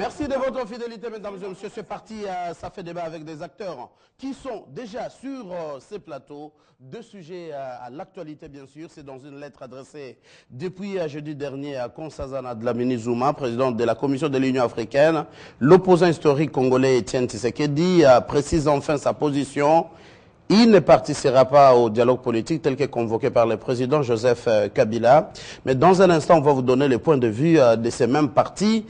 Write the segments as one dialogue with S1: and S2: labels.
S1: Merci de votre fidélité, mesdames et messieurs. C'est parti, ça fait débat avec des acteurs qui sont déjà sur ces plateaux. Deux sujets à l'actualité, bien sûr. C'est dans une lettre adressée depuis jeudi dernier à Nkosazana Dlamini Zuma, président de la Commission de l'Union africaine. L'opposant historique congolais Etienne Tshisekedi précise enfin sa position. Il ne participera pas au dialogue politique tel que convoqué par le président Joseph Kabila. Mais dans un instant, on va vous donner les points de vue de ces mêmes partis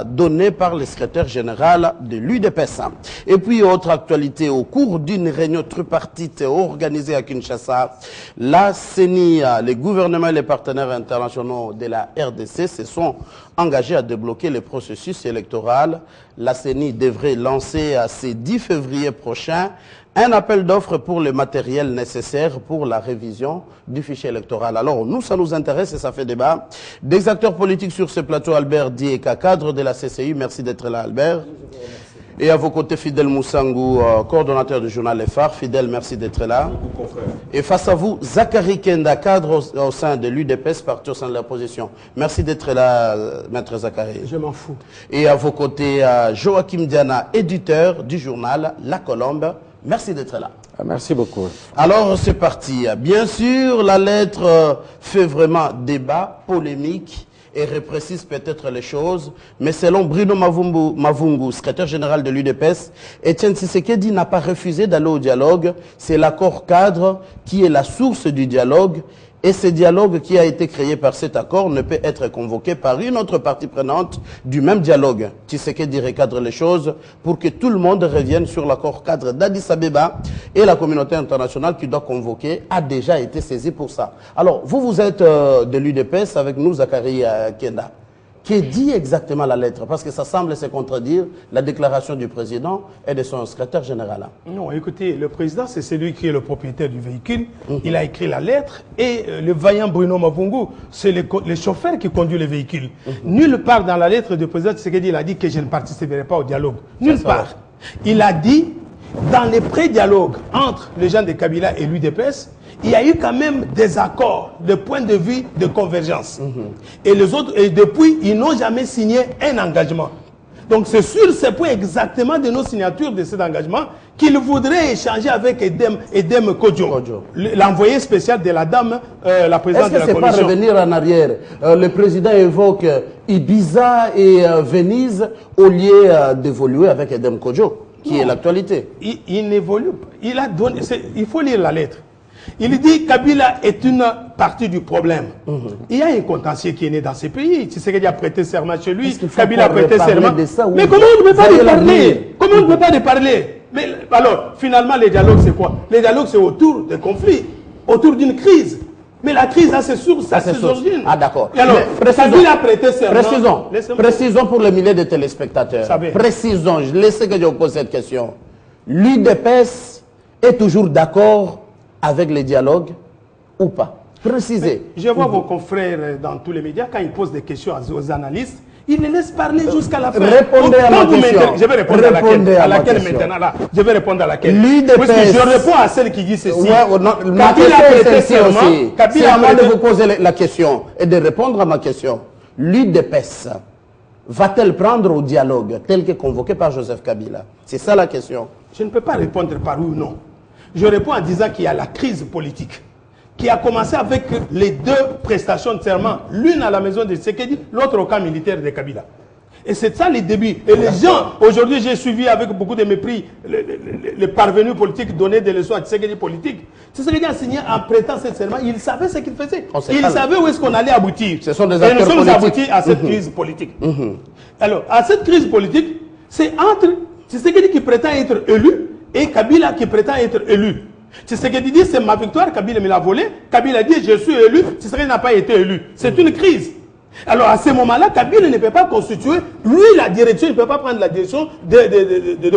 S1: donnés par le secrétaire général de l'UDPS. Et puis, autre actualité, au cours d'une réunion tripartite organisée à Kinshasa, la CENI, les gouvernements et les partenaires internationaux de la RDC se sont engagés à débloquer le processus électoral. La CENI devrait lancer ce 10 février prochain un appel d'offres pour le matériel nécessaire pour la révision du fichier électoral. Alors, nous, ça nous intéresse et ça fait débat. Des acteurs politiques sur ce plateau, Albert Dieka, cadre de la CCI. Merci d'être là, Albert. Et à vos côtés, Fidel Moussangou, coordonnateur du journal Les Phares. Fidel, merci d'être là. Et face à vous, Zachary Kenda, cadre au sein de l'UDPS, parti au sein de l'opposition. Merci d'être là, maître Zachary.
S2: Je m'en fous.
S1: Et à vos côtés, Joachim Diana, éditeur du journal La Colombe. Merci d'être là.
S3: Merci beaucoup.
S1: Alors, c'est parti. Bien sûr, la lettre fait vraiment débat, polémique et reprécise peut-être les choses. Mais selon Bruno Mavungu, secrétaire général de l'UDPS, Etienne Tshisekedi n'a pas refusé d'aller au dialogue. C'est l'accord cadre qui est la source du dialogue. Et ce dialogue qui a été créé par cet accord ne peut être convoqué par une autre partie prenante du même dialogue. Tshisekedi recadre les choses pour que tout le monde revienne sur l'accord cadre d'Addis Abeba et la communauté internationale qui doit convoquer a déjà été saisie pour ça. Alors, vous êtes de l'UDPS avec nous, Zachary Kenda. Que dit exactement la lettre? Parce que ça semble se contredire la déclaration du président et de son secrétaire général.
S2: Non, écoutez, le président, c'est celui qui est le propriétaire du véhicule. Il a écrit la lettre et le vaillant Bruno Mavungu, c'est le chauffeur qui conduit le véhicule. Nulle part dans la lettre du président Tshisekedi, il a dit que je ne participerai pas au dialogue. Nulle part. Il a dit, dans les pré-dialogues entre les gens de Kabila et l'UDPS, il y a eu quand même des accords, des points de vue de convergence. Et les autres, et depuis, ils n'ont jamais signé un engagement. Donc c'est sur ces points exactement de nos signatures de cet engagement qu'ils voudraient échanger avec Edem Kodjo, l'envoyé spécial de la dame, la présidente de la commission.
S1: Est-ce que c'est pas revenir en arrière? Le président évoque Ibiza et Venise au lieu d'évoluer avec Edem Kodjo, qui est l'actualité.
S2: Il n'évolue pas. Il faut lire la lettre. Il dit que Kabila est une partie du problème. Il y a un contentieux qui est né dans ces pays. Tshisekedi a prêté serment chez lui, Kabila a prêté serment. Mais comment on ne peut pas y parler? Comment on ne peut pas y parler? Mais alors, finalement, les dialogues, c'est quoi? Les dialogues, c'est autour des conflits, autour d'une crise. Mais la crise a ses sources, a ses origines.
S1: Ah, d'accord.
S2: Alors, Kabila a prêté serment.
S1: Précisons pour les milliers de téléspectateurs. Précisons, laissez que je vous pose cette question. L'UDPS est toujours d'accord avec les dialogues ou pas? Précisez.
S2: Je vois vos confrères dans tous les médias, quand ils posent des questions aux analystes, ils les laissent parler jusqu'à la fin.
S1: Répondez à ma question.
S2: Je vais répondre à laquelle maintenant là. Je vais répondre à laquelle. Parce que je réponds à celle qui dit ceci.
S1: Ma question est celle-ci aussi. C'est à moi de vous poser la question et de répondre à ma question. L'UDPS va-t-elle prendre au dialogue tel que convoqué par Joseph Kabila? C'est ça la question.
S2: Je ne peux pas répondre par oui ou non. Je réponds en disant qu'il y a la crise politique qui a commencé avec les deux prestations de serment, l'une à la maison de Tshisekedi, l'autre au camp militaire de Kabila. Et c'est ça les débuts. Et les gens, aujourd'hui j'ai suivi avec beaucoup de mépris les parvenus politiques donner des leçons à Tshisekedi politique. Tshisekedi a signé en prêtant ce serment, il savait ce qu'il faisait. Il savait où est-ce qu'on allait aboutir.
S1: Ce sont des acteurs
S2: politiques. Et nous sommes aboutis à cette crise politique. Alors, à cette crise politique, c'est entre Tshisekedi qui prétend être élu et Kabila qui prétend être élu. Tshisekedi dit c'est ma victoire, Kabila me l'a volé. Kabila dit je suis élu, Tshisekedi n'a pas été élu. C'est une crise. Alors à ce moment-là, Kabila ne peut pas constituer, lui la direction, il ne peut pas prendre la direction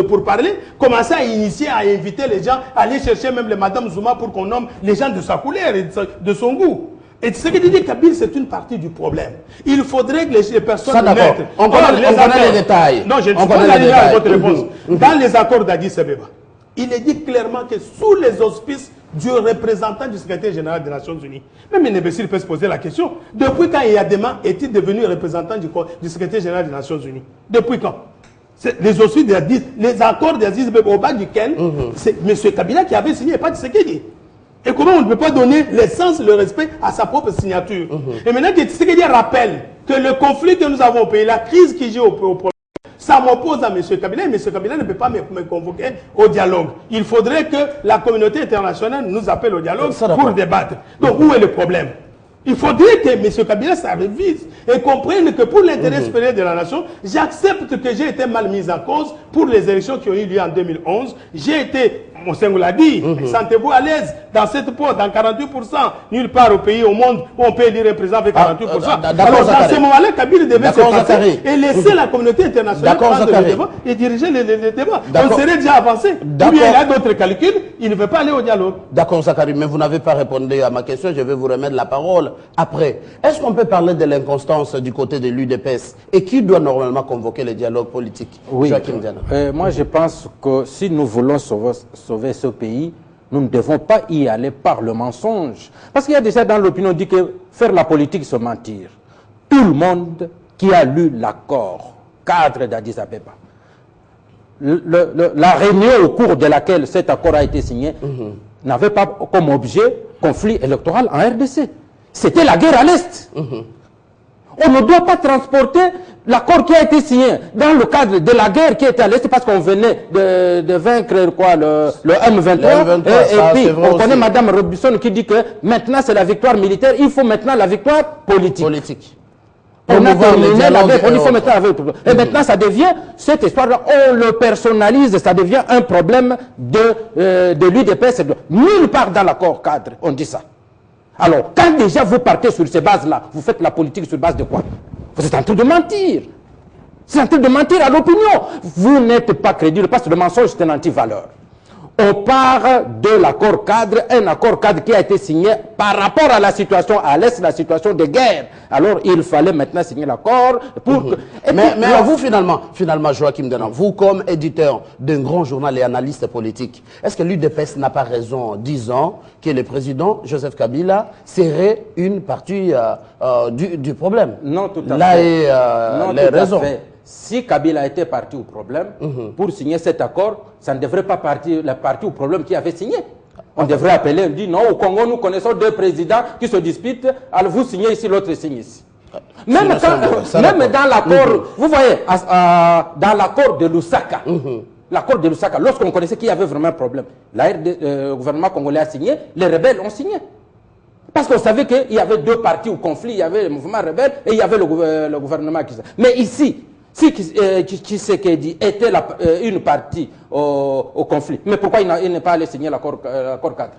S2: pour parler, commencer à initier, à inviter les gens, aller chercher même les Madame Zuma pour qu'on nomme les gens de sa couleur et de son goût. Et ce que dit Kabila, c'est une partie du problème. Il faudrait que les personnes neutres...
S1: On connaît les détails.
S2: Non, je ne suis pas arrivé à votre réponse. Dans les accords d'Addis Abeba, il est dit clairement que sous les auspices du représentant du secrétaire général des Nations Unies. Même un imbécile peut se poser la question. Depuis quand Yadema est-il devenu représentant du secrétaire général des Nations Unies? Depuis quand? Les ossues les accords d'Aziz Beboba duquel c'est M. Kabila qui avait signé et pas de Tshisekedi. Et comment on ne peut pas donner l'essence, le respect à sa propre signature? Et maintenant que Tshisekedi rappelle que le conflit que nous avons au pays, la crise qui joue au problème, ça m'oppose à M. Kabila et M. Kabila ne peut pas me convoquer au dialogue. Il faudrait que la communauté internationale nous appelle au dialogue pour débattre. Donc où est le problème? Il faudrait que M. Kabila se révise et comprenne que pour l'intérêt supérieur de la nation, j'accepte que j'ai été mal mise en cause pour les élections qui ont eu lieu en 2011. J'ai été, Monsengo l'a dit, sentez-vous à l'aise dans cette porte, dans 48%, nulle part au pays, au monde, où on peut élire un président avec 48%. Alors dans ce moment-là, Kabila devait se passer et laisser la communauté internationale prendre le débat et diriger les débats. On serait déjà avancé. Ou bien il y a d'autres calculs, il ne veut pas aller au dialogue.
S1: D'accord, Zakari, mais vous n'avez pas répondu à ma question, je vais vous remettre la parole après. Est-ce qu'on peut parler de l'inconstance du côté de l'UDPS et qui doit normalement convoquer le dialogue politique?
S3: Oui,
S1: Joachim Diana.
S3: moi je pense que si nous voulons sauver ce pays, nous ne devons pas y aller par le mensonge. Parce qu'il y a déjà dans l'opinion dit que faire la politique, c'est mentir. Tout le monde qui a lu l'accord cadre d'Addis Abeba, la réunion au cours de laquelle cet accord a été signé, n'avait pas comme objet conflit électoral en RDC. C'était la guerre à l'Est. On ne doit pas transporter l'accord qui a été signé dans le cadre de la guerre qui était à l'Est parce qu'on venait de vaincre quoi, le M23. Et puis, on connaît Mme Robinson qui dit que maintenant c'est la victoire militaire, il faut maintenant la victoire politique. On a terminé la guerre, il faut maintenant la victoire. Et maintenant ça devient, cette histoire-là, on le personnalise, ça devient un problème de l'UDPS. Nulle part dans l'accord cadre, on dit ça. Alors, quand déjà vous partez sur ces bases-là, vous faites la politique sur base de quoi? Vous êtes en train de mentir. C'est en train de mentir à l'opinion. Vous n'êtes pas crédible parce que le mensonge, c'est une anti-valeur. On part de l'accord cadre, un accord cadre qui a été signé par rapport à la situation à l'Est, la situation de guerre. Alors, il fallait maintenant signer l'accord pour que...
S1: Mais vous, finalement, Joachim Diana, vous comme éditeur d'un grand journal et analyste politique, est-ce que l'UDPS n'a pas raison en disant que le président Joseph Kabila serait une partie du problème?
S3: Non, tout à fait.
S1: Là est les raisons.
S3: Si Kabila était parti au problème, pour signer cet accord, ça ne devrait pas la partie au problème qui avait signé. On devrait appeler, on dit non, au Congo, nous connaissons deux présidents qui se disputent, alors vous signez ici, l'autre signe ici. Même dans l'accord, vous voyez, dans l'accord de Lusaka, l'accord de Lusaka, lorsqu'on connaissait qu'il y avait vraiment un problème, le gouvernement congolais a signé, les rebelles ont signé. Parce qu'on savait qu'il y avait deux partis au conflit, il y avait le mouvement rebelle et il y avait le gouvernement qui... Mais ici, si Tshisekedi était une partie au conflit, mais pourquoi il n'est pas allé signer l'accord cadre?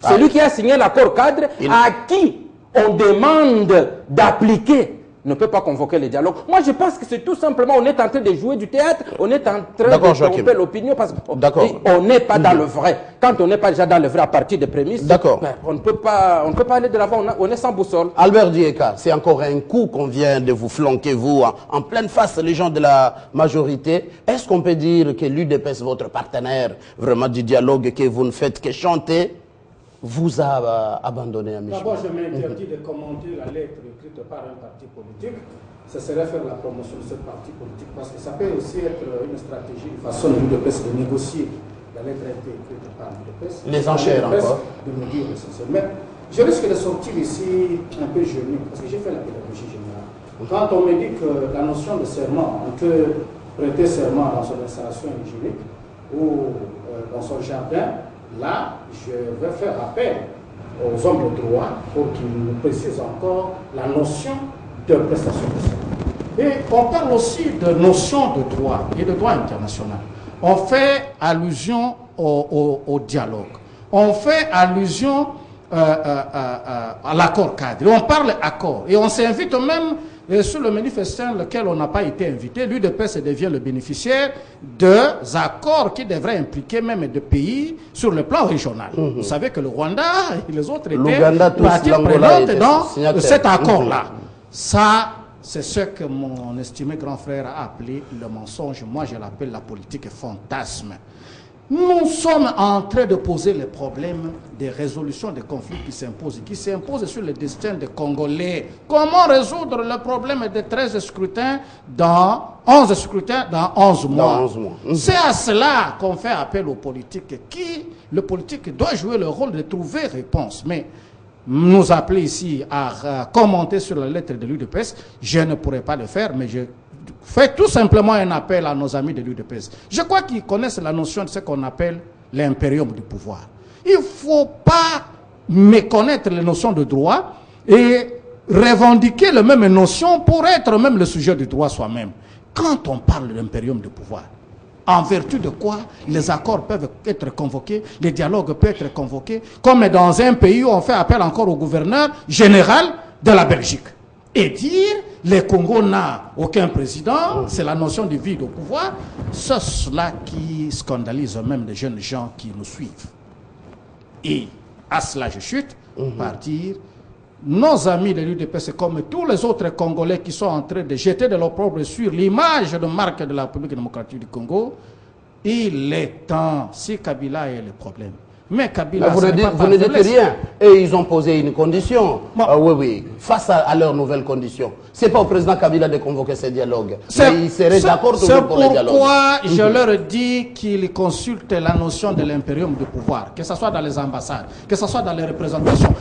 S3: Celui qui a signé l'accord cadre, à qui on demande d'appliquer, ne peut pas convoquer le dialogue. Moi, je pense que c'est tout simplement, on est en train de jouer du théâtre, on est en train de tromper l'opinion parce qu'on n'est pas dans le vrai. Quand on n'est pas déjà dans le vrai à partir des prémices, on ne peut pas aller de l'avant, on est sans boussole.
S1: Albert Dieka, c'est encore un coup qu'on vient de vous flanquer, vous, en pleine face, les gens de la majorité. Est-ce qu'on peut dire que l'UDPS, votre partenaire, vraiment du dialogue que vous ne faites que chanter, vous a abandonné à Michel?
S4: D'abord, je m'interdis de commenter la lettre écrite par un parti politique. Ce serait faire la promotion de ce parti politique parce que ça peut aussi être une stratégie, une façon de l'UDPS de négocier. La lettre a été écrite par l'UDPS.
S1: Les enchères encore.
S4: De nous dire l'essentiel. Mais je risque de sortir ici un peu gêné parce que j'ai fait la pédagogie générale. Quand on me dit que la notion de serment, on peut prêter serment dans son installation hygiénique ou dans son jardin, là, je vais faire appel aux hommes de droit pour qu'ils nous précisent encore la notion de prestation de serment. Et on parle aussi de notion de droit et de droit international. On fait allusion au dialogue. On fait allusion à l'accord cadre. Et on parle accord. Et on s'invite même sur le manifestant lequel on n'a pas été invité. L'UDPS devient le bénéficiaire des accords qui devraient impliquer même des pays sur le plan régional. Vous savez que le Rwanda et les autres étaient parties prenantes dans cet accord-là. Ça, c'est ce que mon estimé grand frère a appelé le mensonge. Moi, je l'appelle la politique fantasme. Nous sommes en train de poser les problèmes des résolutions des conflits qui s'imposent sur le destin des Congolais. Comment résoudre le problème des 13 scrutins dans 11 scrutins dans 11 mois,
S1: Dans 11 mois.
S4: C'est à cela qu'on fait appel aux politiques. Le politique doit jouer le rôle de trouver réponse. Mais nous appeler ici à commenter sur la lettre de l'UDPS, je ne pourrais pas le faire, mais je fais tout simplement un appel à nos amis de l'UDPS. Je crois qu'ils connaissent la notion de ce qu'on appelle l'impérium du pouvoir. Il ne faut pas méconnaître les notions de droit et revendiquer les mêmes notions pour être même le sujet du droit soi-même. Quand on parle de l'impérium du pouvoir, en vertu de quoi les accords peuvent être convoqués, les dialogues peuvent être convoqués, comme dans un pays où on fait appel encore au gouverneur général de la Belgique. Et dire, le Congo n'a aucun président, c'est la notion de vide au pouvoir, c'est cela qui scandalise même les jeunes gens qui nous suivent. Et à cela je chute, partir. Nos amis de l'UDPS, comme tous les autres Congolais qui sont en train de jeter de l'opprobre sur l'image de marque de la République démocratique du Congo, il est temps, si Kabila est le problème. Mais Kabila,
S1: vous ne dites rien. Et ils ont posé une condition. Bon. Oui. Face à leurs nouvelles conditions. Ce n'est pas au président Kabila de convoquer ces dialogues. Mais ils seraient d'accord toujours pour les dialogues.
S4: C'est pourquoi je leur dis qu'ils consultent la notion de l'impérium du pouvoir, que ce soit dans les ambassades, que ce soit dans les représentations,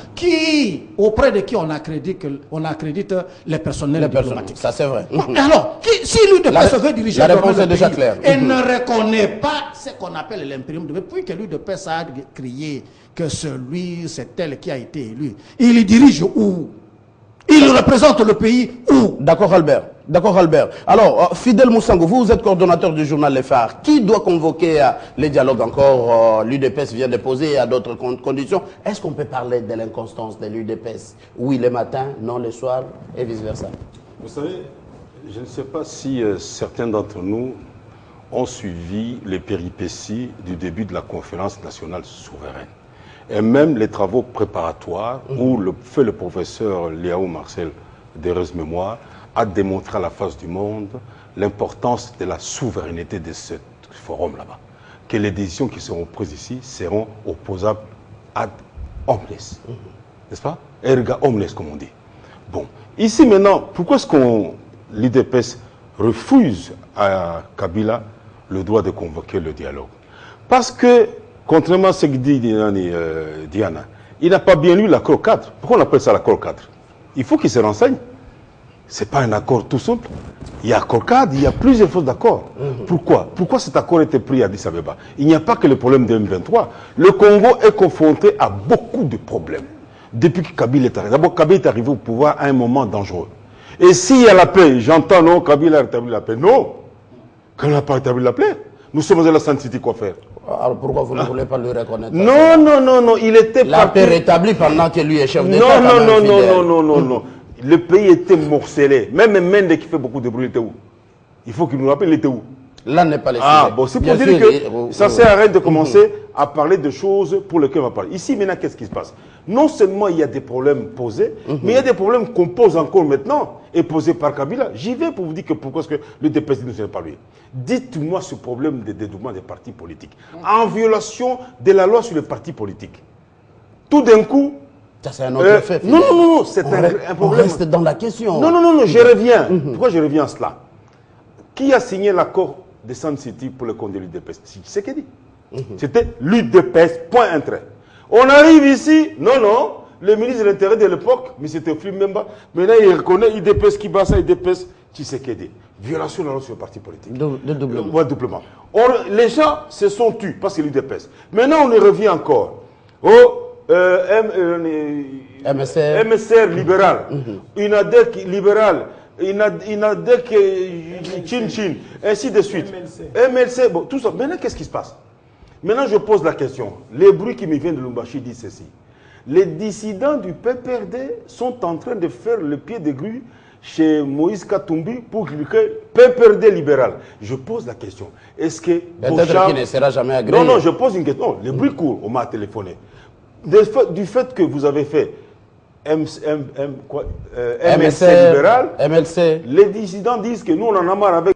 S4: auprès de qui on accrédite les personnels diplomatiques.
S1: Ça, c'est vrai.
S4: Alors, si l'UDPS veut diriger
S1: la réponse est déjà claire.
S4: Elle ne reconnaît pas ce qu'on appelle l'impérium du pouvoir. Depuis que l'UDPS a crié que c'est elle qui a été élu, il dirige où? Il représente le pays où?
S1: D'accord, Albert. Alors, Fidel Moussango, vous êtes coordonnateur du journal Les Phares. Qui doit convoquer les dialogues encore? L'UDPS vient de poser à d'autres conditions. Est-ce qu'on peut parler de l'inconstance de l'UDPS? Oui, le matin, non le soir, et vice-versa.
S5: Vous savez, je ne sais pas si certains d'entre nous ont suivi les péripéties du début de la conférence nationale souveraine. Et même les travaux préparatoires où le professeur Léao Marcel d'Heureuse Mémoire a démontré à la face du monde l'importance de la souveraineté de ce forum là-bas. Que les décisions qui seront prises ici seront opposables ad omnes. N'est-ce pas? Erga omnes, comme on dit. Bon. Ici maintenant, pourquoi est-ce que l'UDPS refuse à Kabila le droit de convoquer le dialogue? Parce que, contrairement à ce que dit Diana, il n'a pas bien lu l'accord 4. Pourquoi on appelle ça l'accord 4? Il faut qu'il se renseigne. Ce n'est pas un accord tout simple. Il y a accord 4, il y a plusieurs choses d'accord. Pourquoi cet accord a été pris à Addis Abeba? Il n'y a pas que le problème de M23. Le Congo est confronté à beaucoup de problèmes. Depuis que Kabila est arrivé. D'abord, Kabila est arrivé au pouvoir à un moment dangereux. Et s'il y a la paix, j'entends non, Kabila a rétabli la paix. Non, Kabila n'a pas rétabli la paix. Nous sommes à la Sainte City, quoi faire?
S1: Alors pourquoi vous ne voulez pas le reconnaître?
S5: Non, il était
S1: la paix rétablie pendant que lui est chef d'État.
S5: Non. Le pays était morcelé. Même Mende qui fait beaucoup de bruit, il était où? Il faut qu'il nous rappelle, il était où?
S1: Là n'est pas les
S5: bon, c'est pour dire que ça sert à rien de commencer à parler de choses pour lesquelles on va parler. Ici, maintenant, qu'est-ce qui se passe? Non seulement il y a des problèmes posés, mais il y a des problèmes qu'on pose encore maintenant et posés par Kabila. J'y vais pour vous dire que pourquoi est-ce que le DPS ne s'est pas lui. Dites-moi ce problème de dédoublement des partis politiques, en violation de la loi sur les partis politiques. Tout d'un coup...
S1: Ça, c'est un autre fait.
S5: Non, c'est un problème.
S1: On reste dans la question.
S5: Non, je reviens. Pourquoi je reviens à cela? Qui a signé l'accord de Sun City pour le compte de l'UDPS? C'est ce qu'il dit. C'était l'UDPS, point intérêt. On arrive ici, non, le ministre de l'Intérieur de l'époque, mais c'était Flimemba, maintenant il reconnaît UDPS qui bat ça, UDPS Tshisekedi. Violation de la loi sur le parti politique.
S1: De doublement.
S5: Ouais, doublement. Les gens se sont tus parce que l'UDPS. Maintenant on y revient encore au MSR libéral, UNADEC libéral, UNADEC Chin, ainsi de suite. MLC, bon, tout ça. Maintenant, qu'est-ce qui se passe? Maintenant, je pose la question. Les bruits qui me viennent de Lumbashi disent ceci. Les dissidents du PPRD sont en train de faire le pied de grue chez Moïse Katumbi pour qu'il crée PPRD libéral. Je pose la question. Est-ce que...
S1: Peut-être qu'il ne sera jamais agréé.
S5: Non, je pose une question. Non, les bruits courent. On m'a téléphoné. Du fait que vous avez fait MLC libéral,
S1: MLC.
S5: Les dissidents disent que nous, on en a marre avec